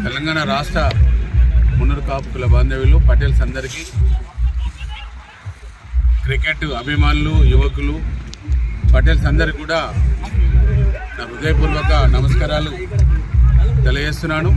తెలంగాణ రాష్ట్ర మున్నూరు కాపు కుల బాంధవ్యులు పటేల్స్ అందరికీ, క్రికెట్ అభిమానులు, యువకులు, పటేల్స్ అందరికీ కూడా నా హృదయపూర్వక నమస్కారాలు తెలియజేస్తున్నాను.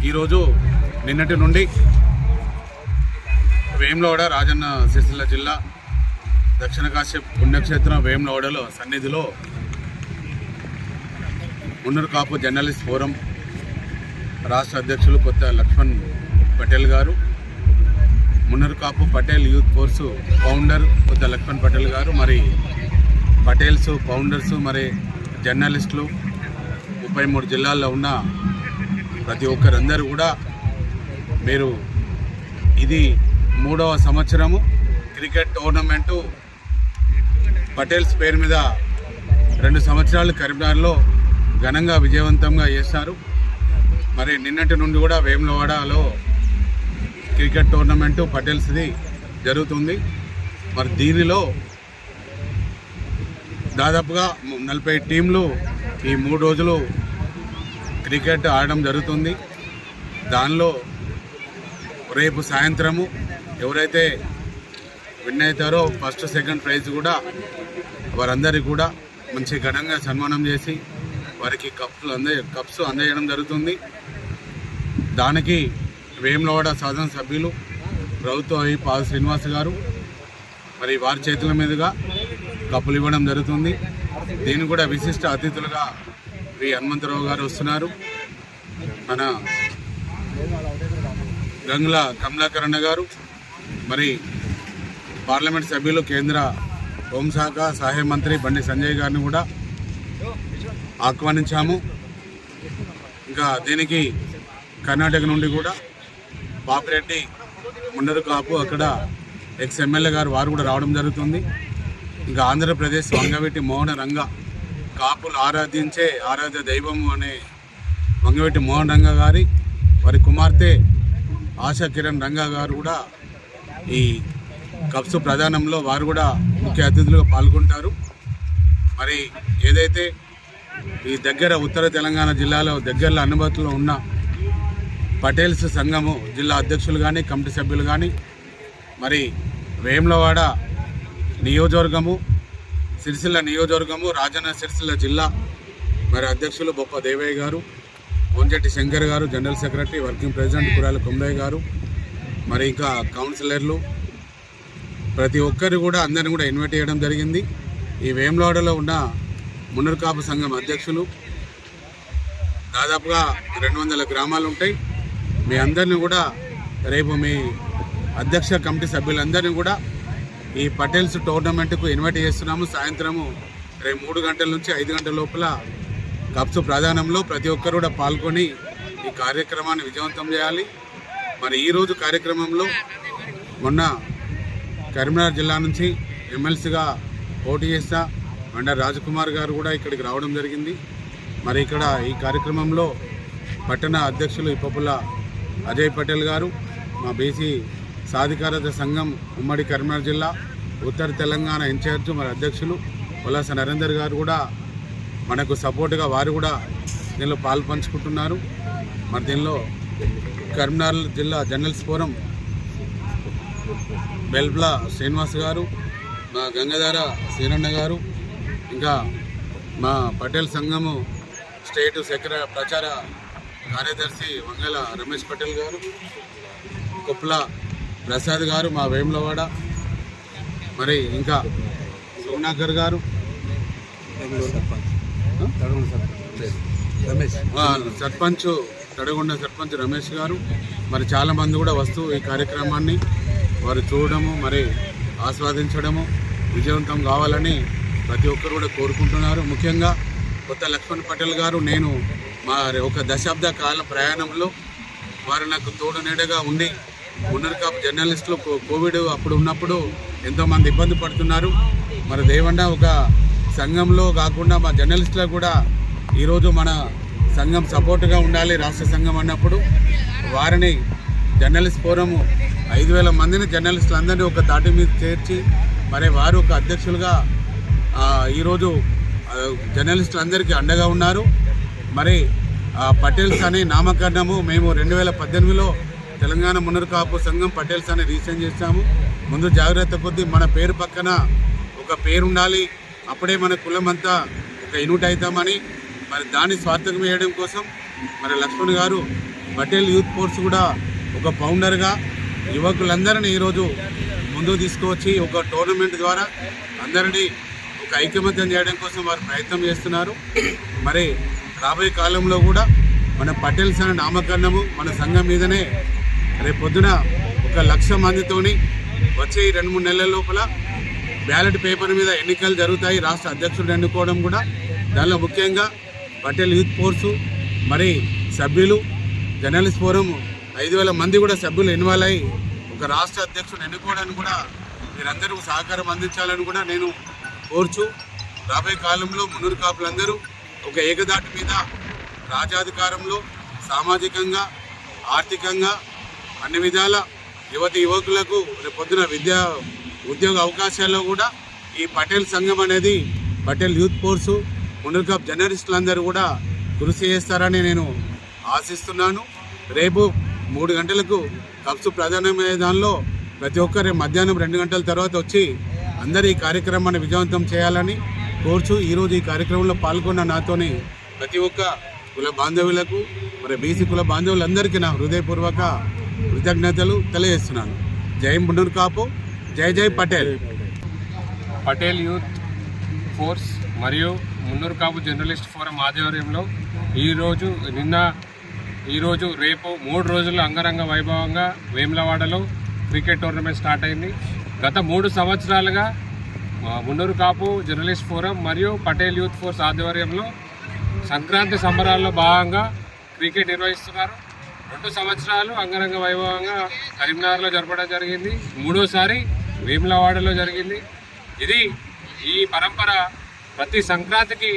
ఈరోజు నిన్నటి నుండి వేములవాడ రాజన్న సిరిసిల్ల జిల్లా దక్షిణ కాశీ పుణ్యక్షేత్రం వేములవాడలో సన్నిధిలో మున్నూరు కాపు జర్నలిస్ట్ ఫోరం రాష్ట్ర అధ్యక్షులు కొత్త లక్ష్మణ్ పటేల్ గారు, Munnuru Kapu Patel youth force founder కొత్త లక్ష్మణ్ పటేల్ గారు, మరి పటేల్స్ ఫౌండర్స్, మరి జర్నలిస్టులు 33 జిల్లాల్లో ఉన్న ప్రతి ఒక్కరందరూ కూడా, మీరు ఇది 3వ సంవత్సరము క్రికెట్ టోర్నమెంటు పటేల్స్ పేరు మీద 2 సంవత్సరాలు కరీంనగర్లో ఘనంగా విజయవంతంగా చేశారు. మరి నిన్నటి నుండి కూడా వేములవాడలో క్రికెట్ టోర్నమెంటు పటేల్స్ది జరుగుతుంది. మరి దీనిలో దాదాపుగా 40 టీంలు ఈ 3 రోజులు క్రికెట్ ఆడడం జరుగుతుంది. దానిలో రేపు సాయంత్రము ఎవరైతే విన్ అవుతారో ఫస్ట్ సెకండ్ ప్రైజ్ కూడా వారందరికీ కూడా మంచి ఘనంగా సన్మానం చేసి వారికి కప్స్ అందజేయడం జరుగుతుంది. దానికి వేములవాడ శాసన సభ్యులు ప్రభుత్వ పాద శ్రీనివాస్ గారు మరి వారి చేతుల మీదుగా కప్పులు ఇవ్వడం జరుగుతుంది. దీన్ని కూడా విశిష్ట అతిథులుగా వి హనుమంతరావు గారు వస్తున్నారు. మన గంగుల కమలాకరణ గారు, మరి పార్లమెంట్ సభ్యులు కేంద్ర హోంశాఖ సహాయ మంత్రి బండి సంజయ్ గారిని కూడా ఆహ్వానించాము. ఇంకా దీనికి కర్ణాటక నుండి కూడా పాపిరెడ్డి మున్నూరు కాపు అక్కడ ఎమ్మెల్యే గారు వారు కూడా రావడం జరుగుతుంది. ఇంకా ఆంధ్రప్రదేశ్ వంగవీటి మోహన రంగ కాపులు ఆరాధించే ఆరాధ్య దైవము అనే వంగవీటి మోహన్ రంగ గారి వారి కుమార్తె ఆశా కిరణ్ రంగా గారు కూడా ఈ కప్స్ ప్రదానంలో వారు కూడా ముఖ్య అతిథులుగా పాల్గొంటారు. మరి ఏదైతే ఈ దగ్గర ఉత్తర తెలంగాణ జిల్లాలో దగ్గరలో అనుమతిలో ఉన్న పటేల్స్ సంఘము జిల్లా అధ్యక్షులు కానీ కమిటీ సభ్యులు కానీ, మరి వేములవాడ నియోజకవర్గము, సిరిసిల్ల నియోజకవర్గము, రాజన్న సిరిసిల్ల జిల్లా మరి అధ్యక్షులు బొప్ప దేవయ్య గారు, ఓంజెట్టి శంకర్ గారు, general secretary working president Kurala Komaraiah గారు, మరి ఇంకా కౌన్సిలర్లు ప్రతి ఒక్కరు కూడా అందరిని కూడా ఇన్వైట్ చేయడం జరిగింది. ఈ వేములవాడలో ఉన్న మున్నూరు కాపు సంఘం అధ్యక్షులు దాదాపుగా 200 గ్రామాలు ఉంటాయి. మీ అందరినీ కూడా రేపు మీ అధ్యక్ష కమిటీ సభ్యులందరినీ కూడా ఈ పటేల్స్ టోర్నమెంట్కు ఇన్వైట్ చేస్తున్నాము. సాయంత్రము రేపు 3 గంటల నుంచి 5 గంటల లోపల కప్స్ ప్రదానంలో ప్రతి ఒక్కరు కూడా పాల్గొని ఈ కార్యక్రమాన్ని విజయవంతం చేయాలి. మరి ఈరోజు కార్యక్రమంలో మొన్న కరీంనగర్ జిల్లా నుంచి ఎమ్మెల్సీగా పోటీ చేస్తా బండారు రాజకుమార్ గారు కూడా ఇక్కడికి రావడం జరిగింది. మరి ఇక్కడ ఈ కార్యక్రమంలో పట్టణ అధ్యక్షులు ఇప్పపుల అజయ్ పటేల్ గారు, మా బీసీ సాధికారత సంఘం ఉమ్మడి కరీంనగర్ జిల్లా ఉత్తర తెలంగాణ ఇన్ఛార్జు మరి అధ్యక్షులు ఉల్లాస నరేందర్ గారు కూడా మనకు సపోర్టుగా వారు కూడా దీనిలో పాల్పంచుకుంటున్నారు. మరి దీనిలో కరీంనగర్ జిల్లా జర్నలిస్ట్ ఫోరం బెల్బ్లా శ్రీనివాస్ గారు, మా గంగాధార శ్రీరన్న గారు, ఇంకా మా పటేల్ సంఘము స్టేట్ ప్రచార కార్యదర్శి వంగల రమేష్ పటేల్ గారు, కొప్పుల ప్రసాద్ గారు మా వేములవాడ, మరి ఇంకా సోనాకర్ గారు, సర్పంచ్ తడగొండ సర్పంచ్ రమేష్ గారు, మరి చాలామంది కూడా వస్తూ ఈ కార్యక్రమాన్ని వారు చూడడము మరి ఆస్వాదించడము విజయవంతం కావాలని ప్రతి ఒక్కరు కూడా కోరుకుంటున్నారు. ముఖ్యంగా కొత్త లక్ష్మణ్ పటేల్ గారు, నేను మా ఒక దశాబ్ద కాల ప్రయాణంలో వారు నాకు తోడు నీడగా ఉండి మున్నూరు కాపు జర్నలిస్టులు కోవిడ్ అప్పుడు ఉన్నప్పుడు ఎంతోమంది ఇబ్బంది పడుతున్నారు. మరి దేవన్న ఒక సంఘంలో కాకుండా మా జర్నలిస్టులకు కూడా ఈరోజు మన సంఘం సపోర్టుగా ఉండాలి రాష్ట్ర సంఘం అన్నప్పుడు వారిని జర్నలిస్ట్ ఫోరము 5,000 మందిని జర్నలిస్టులు అందరినీ ఒక తాటి మీద చేర్చి మరి వారు ఒక అధ్యక్షులుగా ఈరోజు జర్నలిస్టులు అందరికీ అండగా ఉన్నారు. మరి పటేల్స్ అనే నామకరణము మేము 2018లో తెలంగాణ మున్నరు కాపు సంఘం పటేల్స్ అని రిజిస్టర్ చేశాము. ముందు జాగ్రత్త కొద్దీ మన పేరు పక్కన ఒక పేరు ఉండాలి, అప్పుడే మన కులం అంతా ఒక యూనిట్ అవుతామని మరి దాన్ని స్వార్థకం వేయడం కోసం మరి లక్ష్మణ్ గారు పటేల్ యూత్ ఫోర్స్ కూడా ఒక ఫౌండర్గా యువకులందరినీ ఈరోజు ముందుకు తీసుకువచ్చి ఒక టోర్నమెంట్ ద్వారా అందరినీ ఒక ఐకమత్యం చేయడం కోసం వారు ప్రయత్నం చేస్తున్నారు. మరి రాబోయే కాలంలో కూడా మన పటేల్స్ అనే నామకరణము మన సంఘం మీదనే రేపు పొద్దున 1,00,000 మందితోని వచ్చే 2-3 నెలల లోపల బ్యాలెట్ పేపర్ మీద ఎన్నికలు జరుగుతాయి. రాష్ట్ర అధ్యక్షుడు ఎన్నుకోవడం కూడా దానిలో ముఖ్యంగా పటేల్ యూత్ ఫోర్సు మరి సభ్యులు జర్నలిస్ట్ ఫోరం 5,000 మంది కూడా సభ్యులు ఇన్వాల్వ్ అయ్యి ఒక రాష్ట్ర అధ్యక్షుడు ఎన్నుకోవడానికి కూడా మీరందరూ సహకారం అందించాలని కూడా నేను కోరుచు రాబోయే కాలంలో మున్నూరు కాపులందరూ ఒక ఏకదాటి మీద రాజ్యాధికారంలో సామాజికంగా ఆర్థికంగా అన్ని విధాల యువకులకు రేపొద్దున ఉద్యోగ అవకాశాల్లో కూడా ఈ పటేల్ సంఘం అనేది పటేల్ యూత్ ఫోర్సు మున్నూరు కాపు జర్నలిస్టులందరూ కూడా కృషి చేస్తారని నేను ఆశిస్తున్నాను. రేపు 3 గంటలకు కప్సు ప్రధానమైన దానిలో ప్రతి ఒక్కరు మధ్యాహ్నం 2 గంటల తర్వాత వచ్చి అందరూ ఈ కార్యక్రమాన్ని విజయవంతం చేయాలని కోరుచు ఈరోజు ఈ కార్యక్రమంలో పాల్గొన్న నాతోని ప్రతి ఒక్క కుల బాంధవులకు మరి బీసీ కుల బాంధవులందరికీ నా హృదయపూర్వక కృతజ్ఞతలు తెలియజేస్తున్నాను. జై మున్నూరు కాపు, జై జై పటేల్. పటేల్ యూత్ ఫోర్స్ మరియు మున్నూరు కాపు జర్నలిస్ట్ ఫోరం ఆధ్వర్యంలో ఈరోజు రేపు 3 రోజులు అంగరంగ వైభవంగా వేములవాడలో క్రికెట్ టోర్నమెంట్ స్టార్ట్ అయింది. గత 3 సంవత్సరాలుగా మున్నూరు కాపు జర్నలిస్ట్ ఫోరం మరియు పటేల్ యూత్ ఫోర్స్ ఆధ్వర్యంలో సంక్రాంతి సంబరాల్లో భాగంగా క్రికెట్ నిర్వహిస్తున్నారు. 2 సంవత్సరాలు అంగరంగ వైభవంగా కరీంనగర్లో జరపడం జరిగింది. 3వసారి వేములవాడలో జరిగింది. ఈ పరంపర ప్రతి సంక్రాంతికి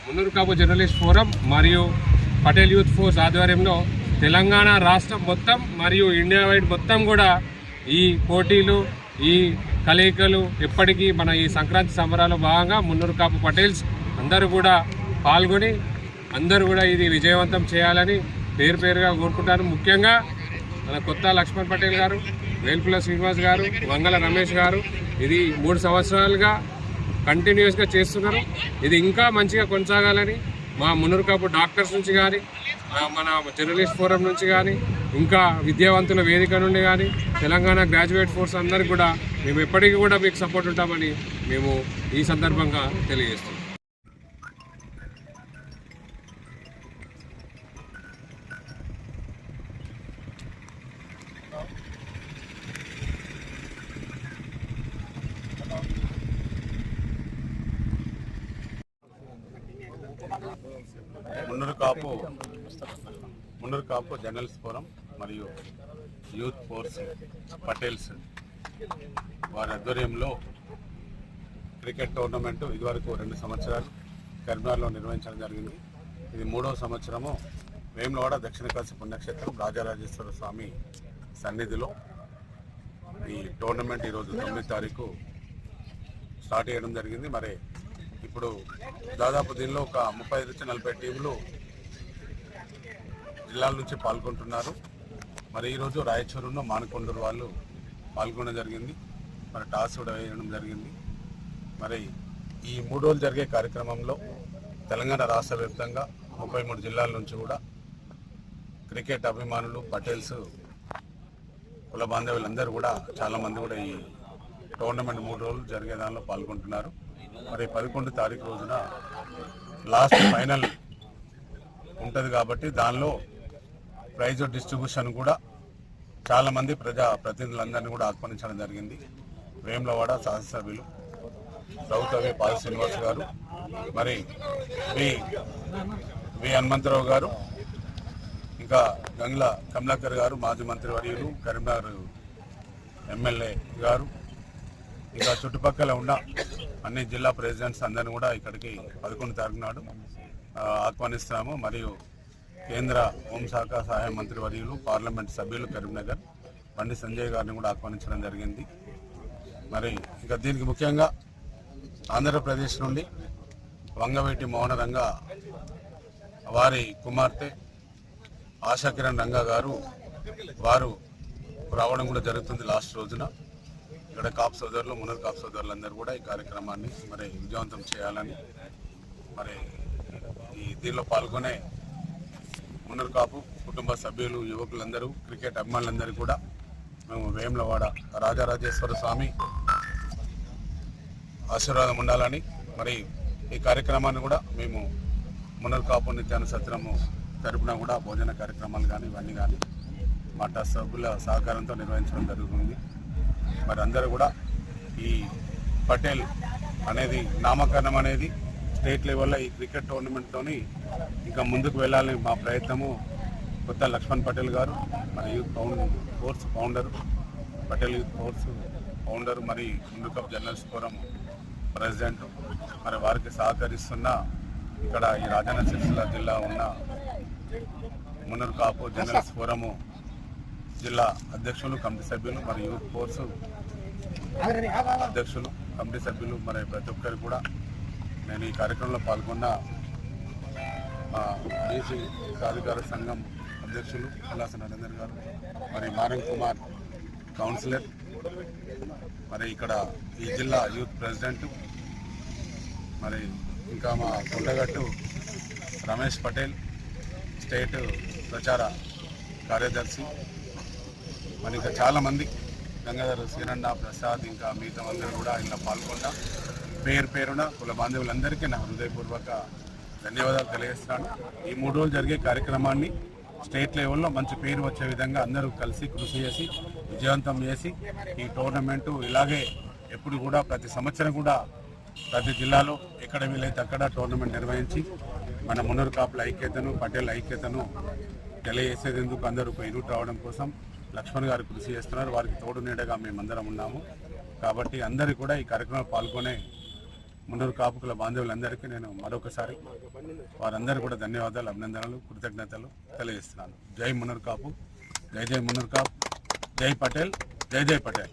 మున్నూరు కాపు జర్నలిస్ట్ ఫోరం మరియు పటేల్ యూత్ ఫోర్స్ ఆధ్వర్యంలో తెలంగాణ రాష్ట్రం మొత్తం మరియు ఇండియా వైడ్ మొత్తం కూడా ఈ పోటీలు ఈ కలయికలు ఎప్పటికీ మన ఈ సంక్రాంతి సంబరాల్లో భాగంగా మున్నూరు కాపు పటేల్స్ అందరూ కూడా పాల్గొని అందరూ కూడా ఇది విజయవంతం చేయాలని పేరుగా కోరుకుంటారు. ముఖ్యంగా మన కొత్త లక్ష్మణ్ పటేల్ గారు, వేల్పుల శ్రీనివాస్ గారు, వంగల రమేష్ గారు ఇది 3 సంవత్సరాలుగా కంటిన్యూస్గా చేస్తున్నారు. ఇది ఇంకా మంచిగా కొనసాగాలని మా మున్నూరు కాపు డాక్టర్స్ నుంచి కానీ మన జర్నలిస్ట్ ఫోరం నుంచి కానీ ఇంకా విద్యావంతుల వేదిక నుండి కానీ తెలంగాణ గ్రాడ్యుయేట్ ఫోర్స్ అందరికీ కూడా మేము ఎప్పటికీ కూడా మీకు సపోర్ట్ ఉంటామని మేము ఈ సందర్భంగా తెలియజేస్తున్నాం. మున్నూరు కాపు జర్నలిస్ట్ ఫోరం మరియు యూత్ ఫోర్స్ పటేల్స్ వారి ఆధ్వర్యంలో క్రికెట్ టోర్నమెంటు ఇదివరకు 2 సంవత్సరాలు కరీంనగర్లో నిర్వహించడం జరిగింది. ఇది 3వ సంవత్సరము వేములవాడ దక్షిణ కాశీ పుణ్యక్షేత్రం రాజరాజేశ్వర స్వామి సన్నిధిలో ఈ టోర్నమెంట్ ఈరోజు 9వ తారీఖు స్టార్ట్ చేయడం జరిగింది. మరి ఇప్పుడు దాదాపు దీనిలో ఒక 35-40 టీంలు జిల్లాల నుంచి పాల్గొంటున్నారు. మరి ఈరోజు రాయచూరులో మానకొండూరు వాళ్ళు పాల్గొనడం జరిగింది. మరి టాస్ కూడా వేయడం జరిగింది. మరి ఈ 3 రోజులు జరిగే కార్యక్రమంలో తెలంగాణ రాష్ట్ర వ్యాప్తంగా 33 జిల్లాల నుంచి కూడా క్రికెట్ అభిమానులు పటేల్స్ కుల బాంధవులందరూ కూడా చాలామంది కూడా ఈ టోర్నమెంట్ 3 రోజులు జరిగే దానిలో పాల్గొంటున్నారు. మరి 11వ తారీఖు రోజున లాస్ట్ ఫైనల్ ఉంటుంది కాబట్టి దానిలో ప్రైజ్ డిస్ట్రిబ్యూషన్ కూడా చాలామంది ప్రజాప్రతినిధులందరినీ కూడా ఆహ్వానించడం జరిగింది. వేములవాడ శాసనసభ్యులు రౌతవి పాల్ శ్రీనివాస్ గారు, మరి వి హనుమంతరావు గారు, ఇంకా గంగ్ల కమలాకర్ గారు మాజీ మంత్రివర్యులు, కరీంనగర్ ఎమ్మెల్యే గారు, ఇంకా చుట్టుపక్కల ఉన్న అన్ని జిల్లా ప్రెసిడెంట్స్ అందరినీ కూడా ఇక్కడికి 11వ తారీఖు నాడు ఆహ్వానిస్తున్నాము. మరియు కేంద్ర హోంశాఖ సహాయ మంత్రివర్యులు పార్లమెంట్ సభ్యులు కరీంనగర్ బండి సంజయ్ గారిని కూడా ఆహ్వానించడం జరిగింది. మరి ఇంకా దీనికి ముఖ్యంగా ఆంధ్రప్రదేశ్ నుండి వంగవీటి మోహనరంగ వారి కుమార్తె ఆశాకిరణ్ రంగా గారు వారు రావడం కూడా జరుగుతుంది. లాస్ట్ రోజున ఇక్కడ కాపు సోదరులు, మున్నూరు కాపు సోదరులందరూ కూడా ఈ కార్యక్రమాన్ని మరి విజయవంతం చేయాలని మరి ఈ దీనిలో పాల్గొనే మున్నూరు కాపు కుటుంబ సభ్యులు, యువకులందరూ, క్రికెట్ అభిమానులందరూ కూడా మేము వేములవాడ రాజరాజేశ్వర స్వామి ఆశీర్వాదం ఉండాలని మరి ఈ కార్యక్రమాన్ని కూడా మేము మున్నూరు కాపు నిత్యాన సత్రము తరపున కూడా భోజన కార్యక్రమాలు కానీ ఇవన్నీ కానీ మా ట్రస్ట్ సభ్యుల సహకారంతో నిర్వహించడం జరుగుతుంది. మరి అందరూ కూడా ఈ పటేల్ అనేది నామకరణం అనేది స్టేట్ లెవెల్లో ఈ క్రికెట్ టోర్నమెంట్తోని ఇంకా ముందుకు వెళ్ళాలని మా ప్రయత్నము. కొత్త లక్ష్మణ్ పటేల్ గారు మరి youth force founder, Patel youth force founder, మరి Munnuru Kapu journalist forum president, మరి వారికి సహకరిస్తున్న ఇక్కడ ఈ రాజన్న సిరిసిల్ల జిల్లా ఉన్న మున్నూరు కాపు జర్నలిస్ట్ ఫోరము జిల్లా అధ్యక్షులు, కమిటీ సభ్యులు, మరి యూత్ ఫోర్స్ అధ్యక్షులు, కమిటీ సభ్యులు, మరి ప్రతి ఒక్కరు కూడా నేను ఈ కార్యక్రమంలో పాల్గొన్న బీసీ సాధికార సంఘం అధ్యక్షులు కల్లాస నరేందర్ గారు, మరి మారంగ్ కుమార్ కౌన్సిలర్, మరి ఇక్కడ ఈ జిల్లా యూత్ ప్రెసిడెంట్, మరి ఇంకా మా కొండగట్టు రమేష్ పటేల్ స్టేట్ ప్రచార కార్యదర్శి, మరి ఇంకా చాలామంది గంగాధర్ సీనన్న, ప్రసాద్, ఇంకా మిగతా అందరూ కూడా ఇలా పాల్గొన్నా పేరు పేరున కుల బాంధవులందరికీ నా హృదయపూర్వక ధన్యవాదాలు తెలియజేస్తున్నాను. ఈ 3 రోజులు జరిగే కార్యక్రమాన్ని స్టేట్ లెవెల్లో మంచి పేరు వచ్చే విధంగా అందరూ కలిసి కృషి చేసి విజయవంతం చేసి ఈ టోర్నమెంటు ఇలాగే ఎప్పుడు కూడా ప్రతి సంవత్సరం కూడా ప్రతి జిల్లాలో ఎక్కడ వీలైతే అక్కడ టోర్నమెంట్ నిర్వహించి మన మున్నూరు కాపుల ఐక్యతను, పటేల్ ఐక్యతను తెలియజేసేందుకు అందరూ ఒక ఎదురు రావడం కోసం లక్ష్మణ్ గారు కృషి చేస్తున్నారు. వారికి తోడు నీడగా మేమందరం ఉన్నాము. కాబట్టి అందరూ కూడా ఈ కార్యక్రమంలో పాల్గొనే మున్నూరు కాపు కుల బాంధవులందరికీ నేను మరొకసారి వారందరూ కూడా ధన్యవాదాలు, అభినందనలు, కృతజ్ఞతలు తెలియజేస్తున్నాను. జై మున్నూరు కాపు, జై జై మున్నూరు కాపు, జై పటేల్, జై జై పటేల్.